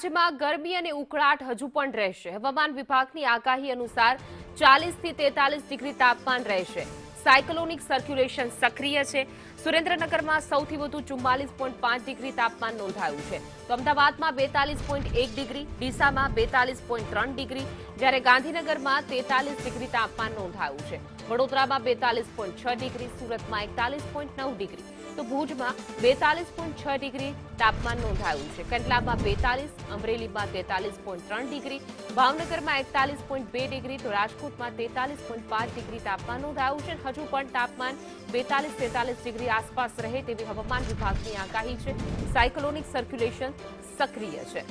રાજ્યમાં ગરમી અને ઉકળાટ હજુ પણ રહેશે। હવામાન વિભાગની આગાહી અનુસાર 40 થી 43 ડિગ્રી તાપમાન રહેશે। સાયક્લોનિક સર્ક્યુલેશન સક્રિય છે। સુરેન્દ્રનગરમાં સૌથી વધુ 44.5 ડિગ્રી તાપમાન નોંધાયું છે, તો અમદાવાદમાં 42.1 ડિગ્રી, ડીસામાં 42.3 ડિગ્રી, જ્યારે ગાંધીનગરમાં 43 ડિગ્રી તાપમાન નોંધાયું છે। વડોદરામાં 42.6 ડિગ્રી, સુરતમાં 41.9 ડિગ્રી, તો ભુજમાં 42.6 ડિગ્રી તાપમાન નોંધાયું છે। કંડલામાં 42, અમરેલીમાં 43.3 ડિગ્રી, ભાવનગરમાં 41.2 ડિગ્રી, તો રાજકોટમાં 43.5 ડિગ્રી તાપમાન નોંધાયું છે। હજુ પણ તાપમાન 42-43 ડિગ્રી આસપાસ રહે તેવી હવામાન વિભાગની આગાહી છે। સાયક્લોનિક સર્ક્યુલેશન સક્રિય છે।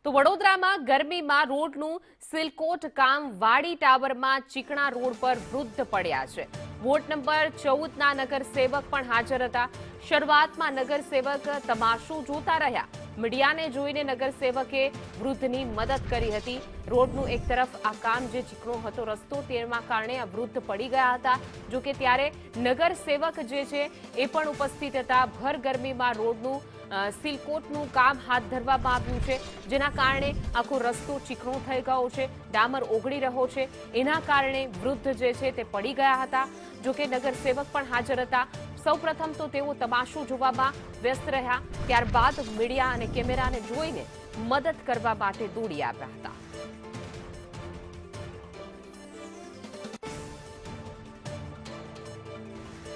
તો વડોદરામાં ગરમીમાં રોડનું સિલકોટ કામ વાડી ટાવરમાં ચીકણા રોડ પર વૃદ્ધ પડ્યા છે। વોર્ડ નંબર 14ના નગરસેવક પણ હાજર હતા। શરૂઆતમાં નગરસેવક તમાશો જોતા રહ્યા। મીડિયાને જોઈને નગરસેવકે વૃદ્ધની મદદ કરી હતી। રોડનું એક તરફ આ કામ જે ચીકણો હતો રસ્તો, તેના કારણે આ વૃદ્ધ પડી ગયા હતા। જોકે ત્યારે નગરસેવક જે છે એ પણ ઉપસ્થિત હતા। ભર ગરમીમાં રોડનું સિલકોટનું કામ હાથ ધરવામાં આવ્યું છે, જેના કારણે આખો રસ્તો ચીકણો થઈ ગયો છે, ડામર ઓગળી રહ્યો છે, એના કારણે વૃદ્ધ જે છે તે પડી ગયા હતા। જોકે નગરસેવક પણ હાજર હતા। સૌપ્રથમ તો તેઓ તમાશો જોવામાં વ્યસ્ત રહ્યા, ત્યારબાદ મીડિયા અને કેમેરાને જોઈને મદદ કરવા માટે દોડી આવ્યા હતા।